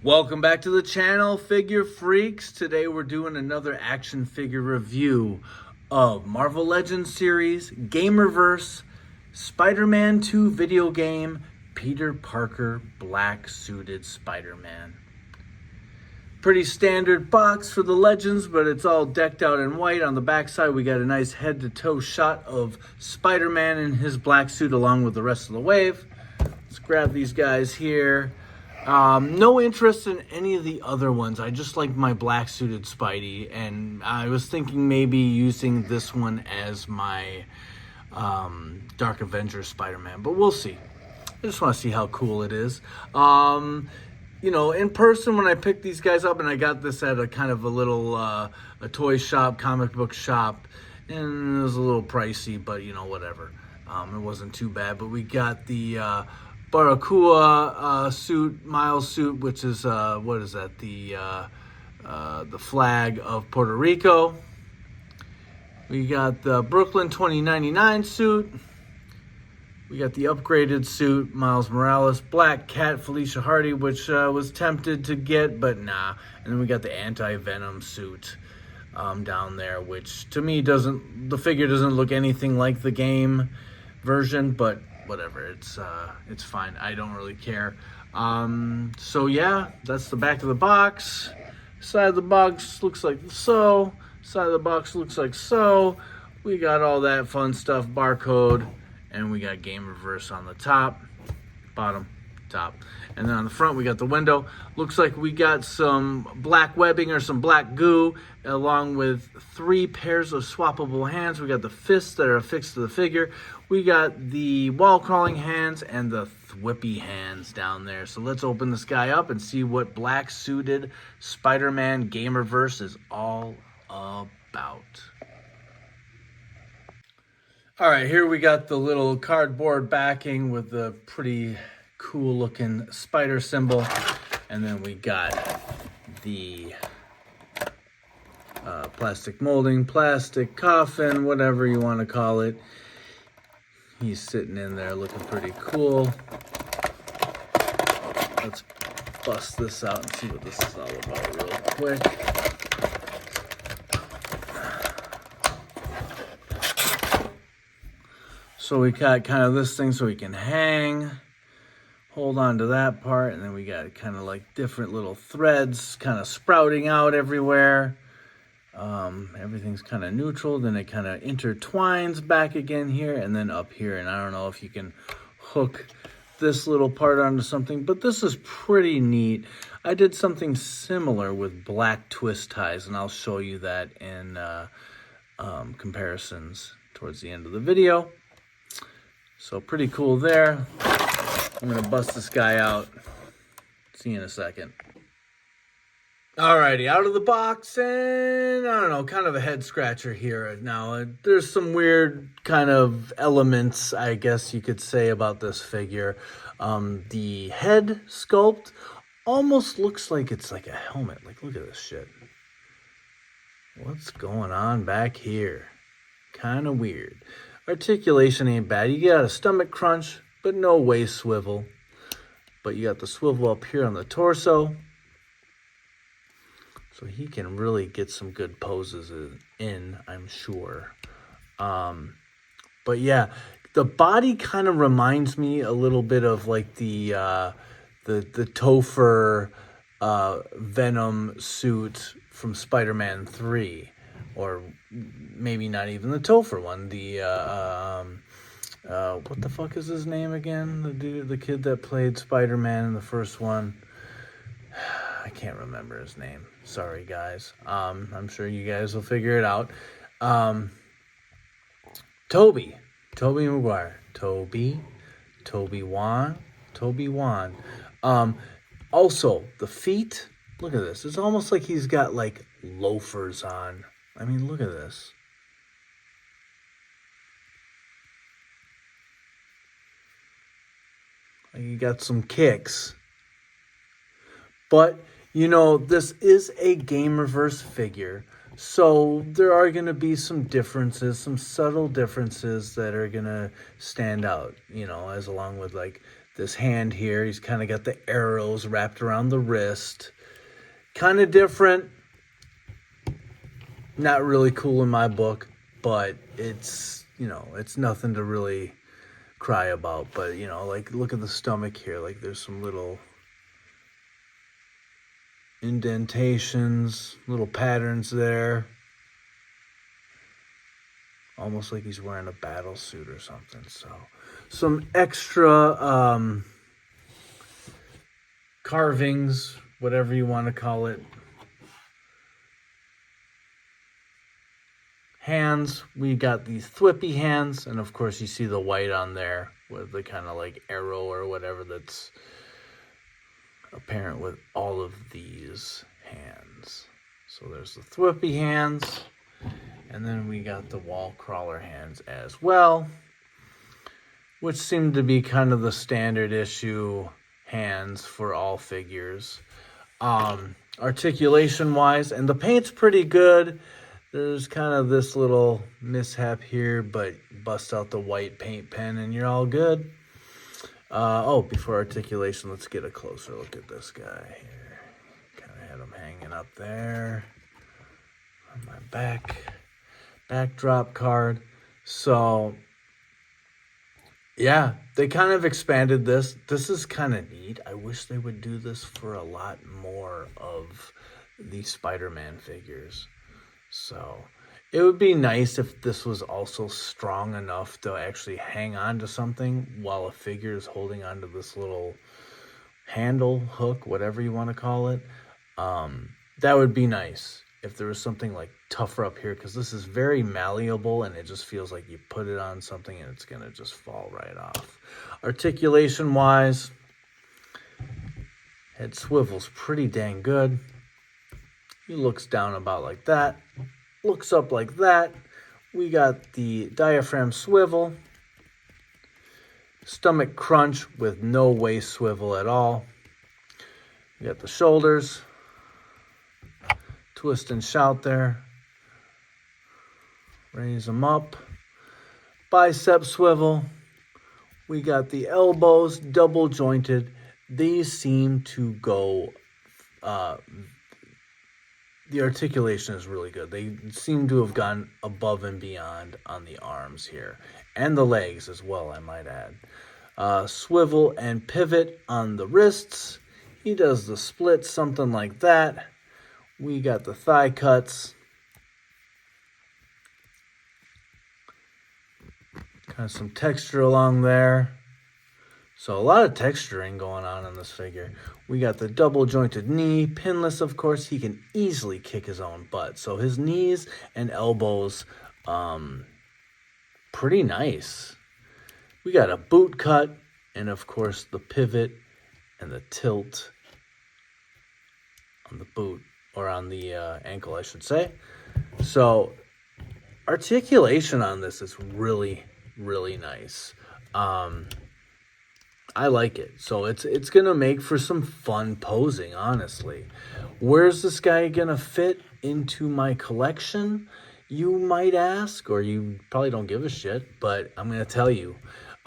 Welcome back to the channel, Figure Freaks. Today we're doing another action figure review of Marvel Legends series, Gamerverse, Spider-Man 2 video game, Peter Parker black suited Spider-Man. Pretty standard box for the Legends, but it's all decked out in white. On the back side, we got a nice head-to-toe shot of Spider-Man in his black suit along with the rest of the wave. Let's grab these guys here. No interest in any of the other ones. I just like my black suited Spidey, and I was thinking maybe using this one as my Dark Avengers Spider-Man, but we'll see. I just want to see how cool it is. You know, in person when I picked these guys up, and I got this at a kind of a little a toy shop, comic book shop, and it was a little pricey, but you know, whatever. It wasn't too bad. But we got the Barracuda suit, Miles suit, which is what is that? The flag of Puerto Rico. We got the Brooklyn 2099 suit. We got the upgraded suit, Miles Morales, Black Cat, Felicia Hardy, which was tempted to get, but nah. And then we got the anti-Venom suit down there, which to me the figure doesn't look anything like the game version, but whatever, it's fine. I don't really care. So yeah, that's the back of the box. Side of the box looks like so. Side of the box looks like so. We got all that fun stuff, barcode, and we got Gamerverse on the top, bottom, top. And then on the front, we got the window. Looks like we got some black webbing or some black goo, along with 3 pairs of swappable hands. We got the fists that are affixed to the figure. We got the wall crawling hands and the thwippy hands down there. So let's open this guy up and see what black suited Spider-Man Gamerverse is all about. All right, here we got the little cardboard backing with the pretty cool looking spider symbol. And then we got the plastic molding, plastic coffin, whatever you want to call it. He's sitting in there looking pretty cool. Let's bust this out and see what this is all about real quick. So we got kind of this thing so we can hang, hold on to that part, and then we got kind of like different little threads kind of sprouting out everywhere. Everything's kind of neutral, then it kind of intertwines back again here and then up here. And I don't know if you can hook this little part onto something, but this is pretty neat. I did something similar with black twist ties, and I'll show you that in comparisons towards the end of the video. So pretty cool there. I'm gonna bust this guy out. See you in a second. Alrighty, out of the box, and I don't know, kind of a head scratcher here. Now, there's some weird kind of elements, I guess you could say, about this figure. The head sculpt almost looks like it's like a helmet. Like, look at this shit. What's going on back here? Kind of weird. Articulation ain't bad. You got a stomach crunch, but no waist swivel. But you got the swivel up here on the torso. So he can really get some good poses in, I'm sure. But yeah, the body kind of reminds me a little bit of like the Topher Venom suit from Spider-Man 3. Or maybe not even the Topher one. The what the fuck is his name again? The kid that played Spider-Man in the first one. I can't remember his name. Sorry, guys. I'm sure you guys will figure it out. Tobey Maguire. Toby Wan. Also, the feet. Look at this. It's almost like he's got like loafers on. I mean, look at this. Like you got some kicks. But, you know, this is a Gamerverse figure. So there are going to be some differences, some subtle differences that are going to stand out, you know, as along with like this hand here. He's kind of got the arrows wrapped around the wrist. Kind of different. Not really cool in my book, but it's, you know, it's nothing to really cry about. But, you know, like, look at the stomach here. Like, there's some little indentations, little patterns there. Almost like he's wearing a battle suit or something. So, some extra carvings, whatever you want to call it. Hands, we got these thwippy hands, and of course you see the white on there with the kind of like arrow or whatever that's apparent with all of these hands. So there's the thwippy hands, and then we got the wall crawler hands as well, which seem to be kind of the standard issue hands for all figures. Articulation wise, and the paint's pretty good. There's kind of this little mishap here, but bust out the white paint pen and you're all good. Before articulation, let's get a closer look at this guy here. Kind of had him hanging up there on my backdrop card. So, yeah, they kind of expanded this. This is kind of neat. I wish they would do this for a lot more of the Spider-Man figures. So it would be nice if this was also strong enough to actually hang on to something while a figure is holding onto this little handle, hook, whatever you want to call it. That would be nice if there was something like tougher up here, because this is very malleable and it just feels like you put it on something and it's going to just fall right off. Articulation wise, head swivels pretty dang good. He looks down about like that, looks up like that. We got the diaphragm swivel, stomach crunch with no waist swivel at all. We got the shoulders, twist and shout there, raise them up, bicep swivel. We got the elbows double jointed. These seem to go the articulation is really good. They seem to have gone above and beyond on the arms here. And the legs as well, I might add. Swivel and pivot on the wrists. He does the split, something like that. We got the thigh cuts. Kind of some texture along there. So a lot of texturing going on in this figure. We got the double jointed knee, pinless of course. He can easily kick his own butt. So his knees and elbows, pretty nice. We got a boot cut, and of course the pivot and the tilt on the boot, or on the ankle I should say. So articulation on this is really, really nice. I like it. So it's going to make for some fun posing, honestly. Where's this guy going to fit into my collection, you might ask? Or you probably don't give a shit, but I'm going to tell you.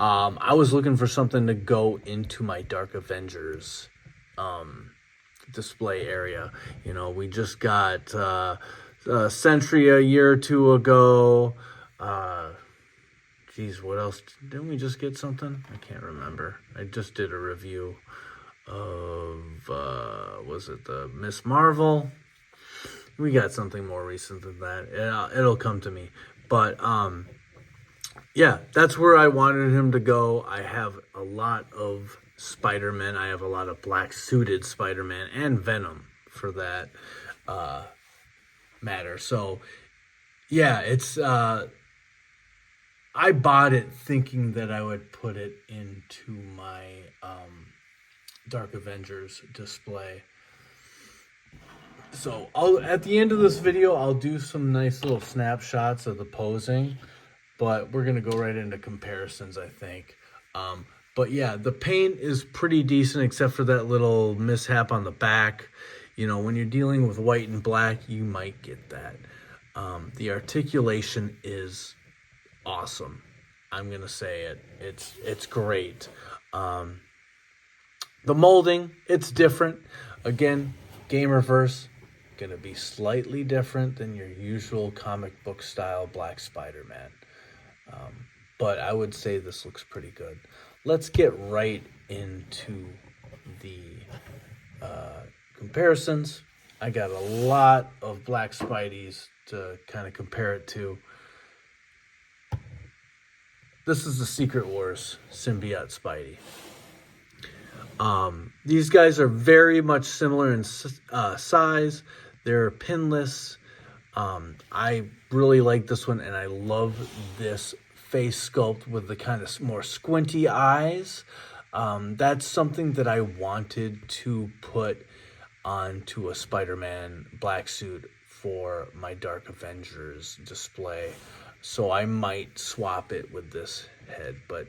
I was looking for something to go into my Dark Avengers display area. You know, we just got Sentry a year or two ago. Geez, what else? Didn't we just get something? I can't remember. I just did a review of, was it the Miss Marvel? We got something more recent than that. It'll come to me. But, yeah, that's where I wanted him to go. I have a lot of Spider-Man. I have a lot of black-suited Spider-Man and Venom, for that matter. So, yeah, it's... I bought it thinking that I would put it into my Dark Avengers display. So at the end of this video, I'll do some nice little snapshots of the posing, but we're going to go right into comparisons, I think. But yeah, the paint is pretty decent except for that little mishap on the back. You know, when you're dealing with white and black, you might get that. The articulation is awesome. I'm gonna say it. It's great. The molding, it's different. Again, gamerverse, gonna be slightly different than your usual comic book style Black Spider-Man. But I would say this looks pretty good. Let's get right into the comparisons. I got a lot of Black Spideys to kind of compare it to. This is the Secret Wars symbiote Spidey. These guys are very much similar in size. They're pinless. I really like this one, and I love this face sculpt with the kind of more squinty eyes. That's something that I wanted to put onto a Spider-Man black suit for my Dark Avengers display. So I might swap it with this head, but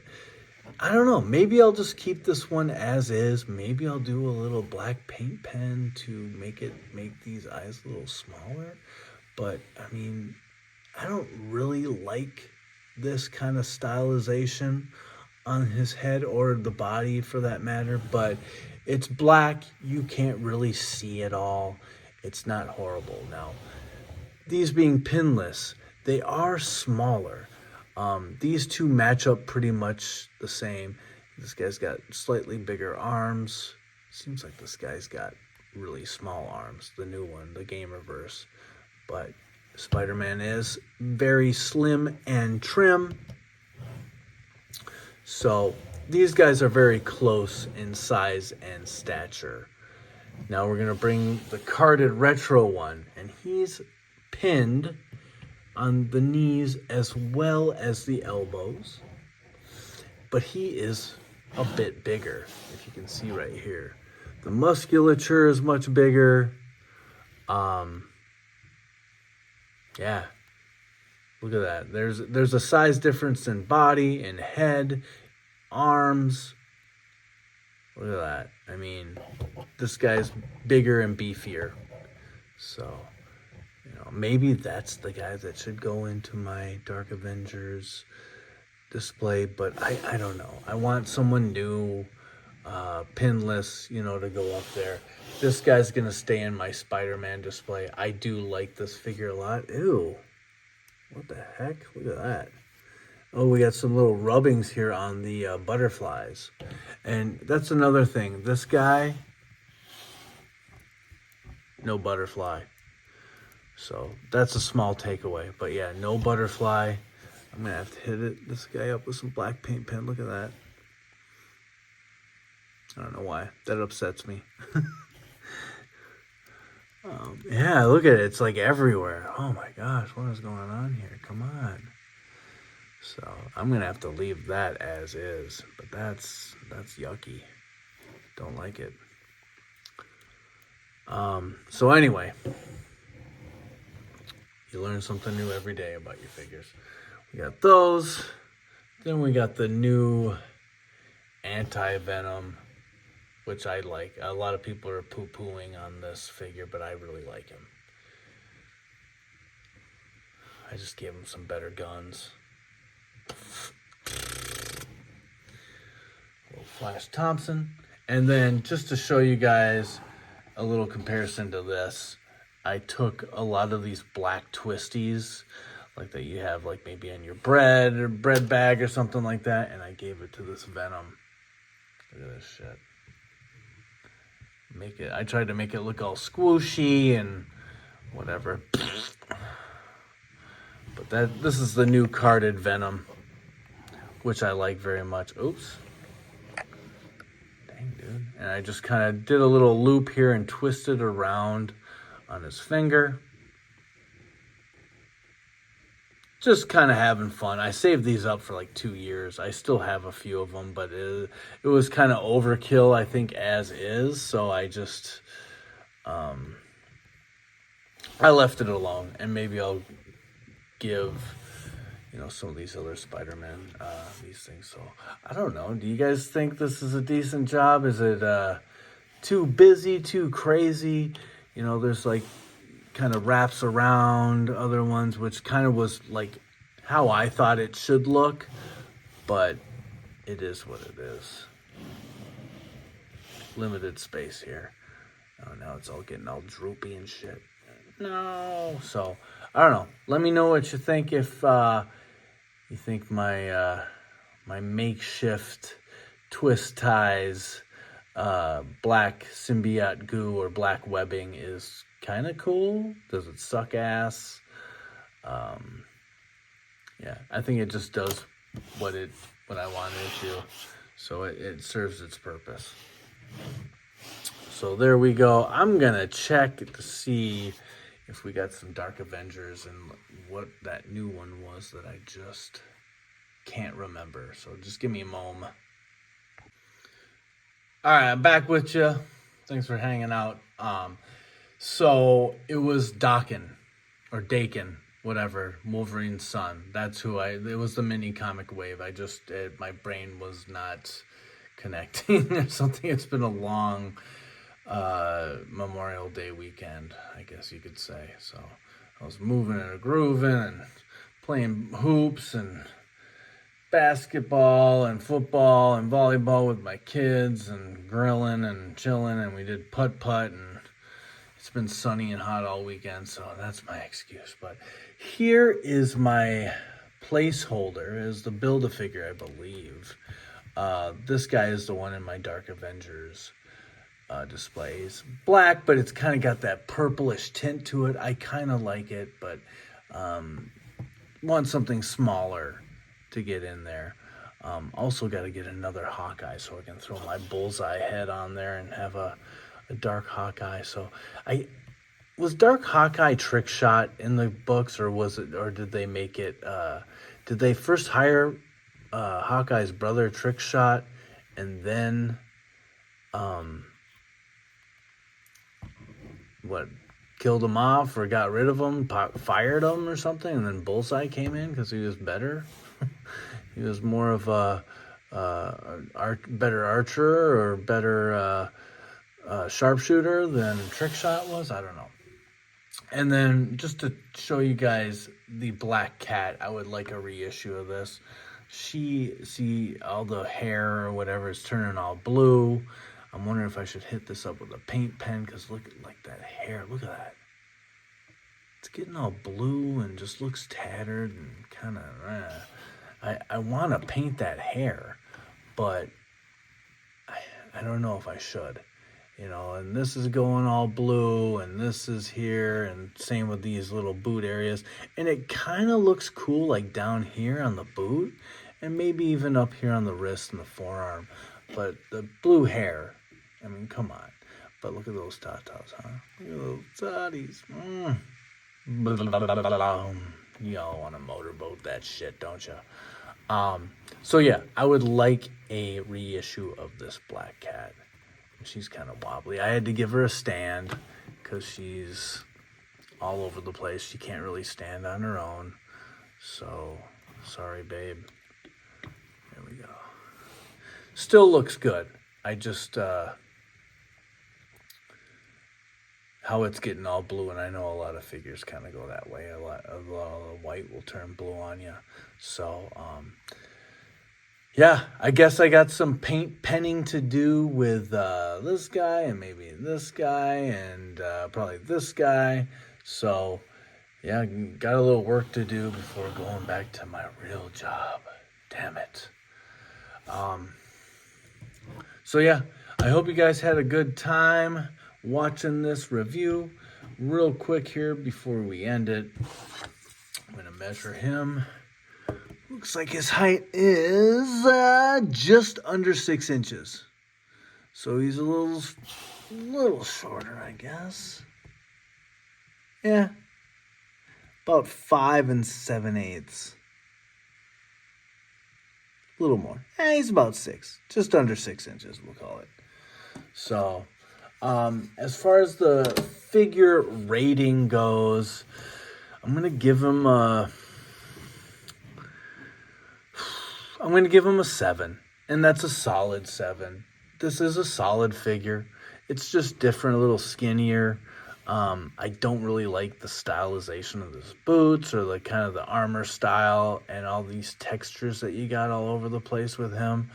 I don't know. Maybe I'll just keep this one as is. Maybe I'll do a little black paint pen to make these eyes a little smaller. But I mean, I don't really like this kind of stylization on his head or the body for that matter, but it's black. You can't really see it all. It's not horrible. Now, these being pinless, they are smaller. These two match up pretty much the same. This guy's got slightly bigger arms. Seems like this guy's got really small arms, the new one, the gamerverse. But Spider-Man is very slim and trim. So these guys are very close in size and stature. Now we're going to bring the carded retro one, and he's pinned on the knees as well as the elbows. But he is a bit bigger, if you can see right here. The musculature is much bigger. Yeah, look at that. There's a size difference in body, in head, arms. Look at that. I mean, this guy's bigger and beefier. So, you know, maybe that's the guy that should go into my Dark Avengers display, but I don't know. I want someone new, pinless, you know, to go up there. This guy's going to stay in my Spider-Man display. I do like this figure a lot. Ew. What the heck? Look at that. Oh, we got some little rubbings here on the butterflies. And that's another thing. This guy, no butterfly. So that's a small takeaway. But yeah, no butterfly. I'm going to have to hit this guy up with some black paint pen. Look at that. I don't know why. That upsets me. Yeah, look at it. It's like everywhere. Oh my gosh, what is going on here? Come on. So I'm going to have to leave that as is. But that's yucky. Don't like it. So anyway, you learn something new every day about your figures. We got those. Then we got the new anti-Venom, which I like. A lot of people are poo-pooing on this figure, but I really like him. I just gave him some better guns. Little Flash Thompson. And then just to show you guys a little comparison to this, I took a lot of these black twisties, like that you have like maybe in your bread or bread bag or something like that, and I gave it to this Venom. Look at this shit. I tried to make it look all squishy and whatever. But this is the new carded Venom, which I like very much. Oops. Dang, dude. And I just kind of did a little loop here and twisted around on his finger. Just kind of having fun. I saved these up for like 2 years. I still have a few of them, but it was kind of overkill, I think, as is. So I just, I left it alone. And maybe I'll give, you know, some of these other Spider-Man, these things. So I don't know. Do you guys think this is a decent job? Is it too busy, too crazy? You know, there's like kind of wraps around other ones, which kind of was like how I thought it should look, but it is what it is. limited space here. Oh, now it's all getting all droopy and shit. No. So, I don't know. Let me know what you think if you think my my makeshift twist ties black symbiote goo or black webbing is kind of cool. Does it suck ass? Yeah, I think it just does what I wanted it to. So it serves its purpose. So there we go. I'm gonna check to see if we got some Dark Avengers and what that new one was that I just can't remember. So just give me a moment. All right, I'm back with you. Thanks for hanging out. So it was Dakin or Dakin, whatever, Wolverine's son. That's who it was the mini comic wave. My brain was not connecting or something. It's been a long Memorial Day weekend, I guess you could say. So I was moving and grooving and playing hoops and basketball and football and volleyball with my kids and grilling and chilling, and we did putt-putt, and it's been sunny and hot all weekend, so that's my excuse. But here is my placeholder, is the Build-A-Figure, I believe. This guy is the one in my Dark Avengers display. He's black, but it's kind of got that purplish tint to it. I kind of like it, but want something smaller to get in there. Also got to get another Hawkeye so I can throw my bullseye head on there and have a dark Hawkeye. So was Dark Hawkeye Trick Shot in the books, or did they make it did they first hire Hawkeye's brother Trick Shot and then killed him off or got rid of him, fired him or something, and then Bullseye came in because he was better? He was more of a better archer or better sharpshooter than Trick Shot was. I don't know. And then just to show you guys the Black Cat, I would like a reissue of this. All the hair or whatever is turning all blue. I'm wondering if I should hit this up with a paint pen, because look at that hair. Look at that. It's getting all blue and just looks tattered and kind of... I want to paint that hair, but I don't know if I should. And this is going all blue, and this is here, and same with these little boot areas. And it kind of looks cool, like down here on the boot, and maybe even up here on the wrist and the forearm. But the blue hair, I mean, come on. But look at those tatas, huh? Look at those tatties. Y'all want to motorboat that shit, don't you? So yeah, I would like a reissue of this Black Cat. She's kind of wobbly. I had to give her a stand because she's all over the place. She can't really stand on her own. So, sorry, babe. There we go. Still looks good. I just, how it's getting all blue, and I know a lot of figures kind of go that way. A lot of the white will turn blue on you. So, yeah, I guess I got some paint penning to do with this guy and maybe this guy and probably this guy. So, yeah, got a little work to do before going back to my real job. Damn it. So, yeah, I hope you guys had a good time watching this review. Real quick here before we end it, I'm going to measure him. Looks like his height is just under 6 inches. So he's a little shorter, I guess. Yeah. About 5 7/8. A little more. He's about 6. Just under 6 inches, we'll call it. So, as far as the figure rating goes, I'm going to give him a 7, and that's a solid 7. This is a solid figure. It's just different, a little skinnier. I don't really like the stylization of his boots or the armor style and all these textures that you got all over the place with him.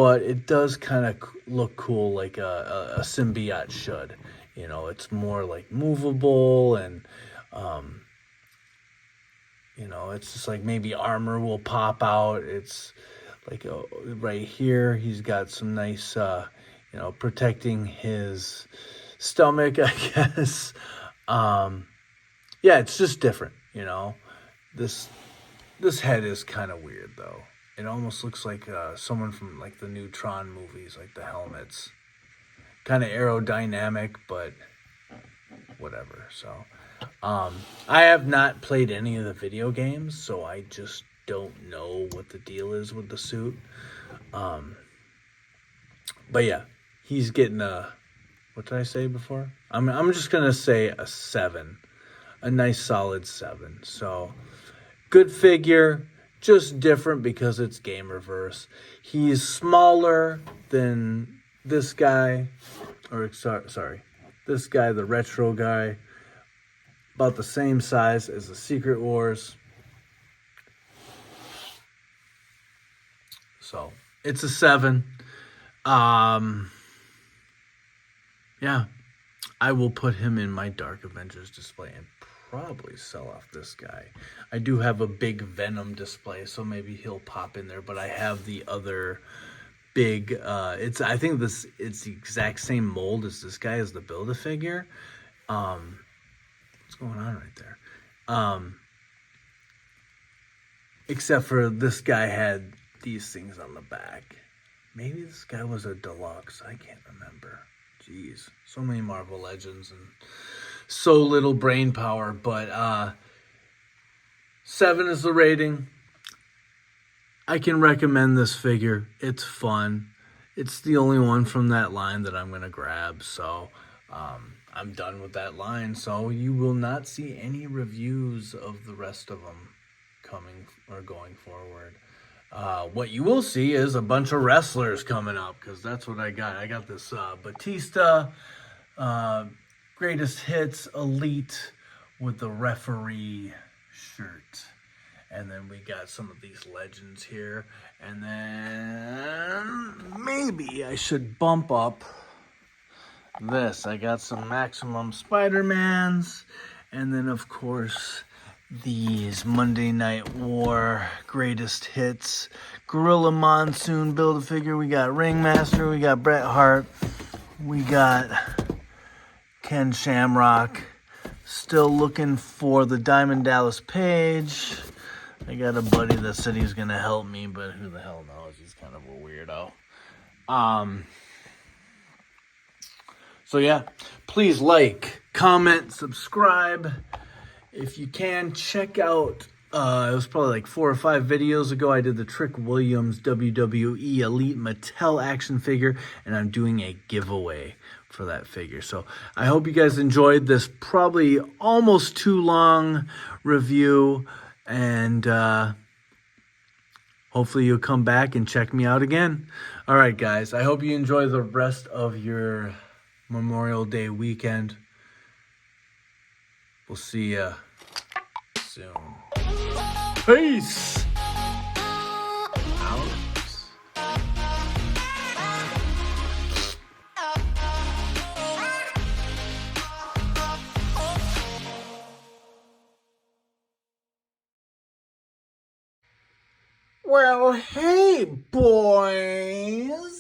but it does kind of look cool like a symbiote should. You know, it's more like movable and, you know, it's just like maybe armor will pop out. It's like right here, he's got some nice, you know, protecting his stomach, I guess. Yeah, it's just different, you know. This head is kind of weird though. It almost looks like someone from like the new Tron movies, like the helmets. Kind of aerodynamic, but whatever. So, I have not played any of the video games, so I just don't know what the deal is with the suit. But yeah, he's getting a, what did I say before? I'm just gonna say a 7, a nice solid 7. So good figure, just different because it's gamerverse. He's smaller than this guy, or sorry, this guy, the retro guy, about the same size as the Secret Wars. So it's a 7. Yeah, I will put him in my Dark Avengers display and probably sell off this guy. I do have a big Venom display, so maybe he'll pop in there, but I have the other big, I think it's the exact same mold as this guy, as the Build-A-Figure. What's going on right there? Except for this guy had these things on the back. Maybe this guy was a deluxe. I can't remember. Jeez, so many Marvel Legends and so little brain power. But 7 is the rating. I can recommend this figure. It's fun. It's the only one from that line that I'm going to grab. So I'm done with that line. So you will not see any reviews of the rest of them coming or going forward. What you will see is a bunch of wrestlers coming up, because that's what I got. I got this Batista Greatest Hits Elite with the referee shirt. And then we got some of these legends here. And then maybe I should bump up this. I got some Maximum Spider-Mans. And then, of course, these Monday Night War Greatest Hits. Gorilla Monsoon Build-A-Figure. We got Ringmaster. We got Bret Hart. We got Ken Shamrock. Still looking for the Diamond Dallas Page. I got a buddy that said he's going to help me, but who the hell knows? He's kind of a weirdo. So yeah, please like, comment, subscribe. If you can, check out, it was probably like 4 or 5 videos ago, I did the Trick Williams WWE Elite Mattel action figure, and I'm doing a giveaway for that figure. So I hope you guys enjoyed this probably almost too long review, and hopefully you'll come back and check me out again. All right, guys, I hope you enjoy the rest of your Memorial Day weekend. We'll see ya soon. Peace out. Well, hey, boys.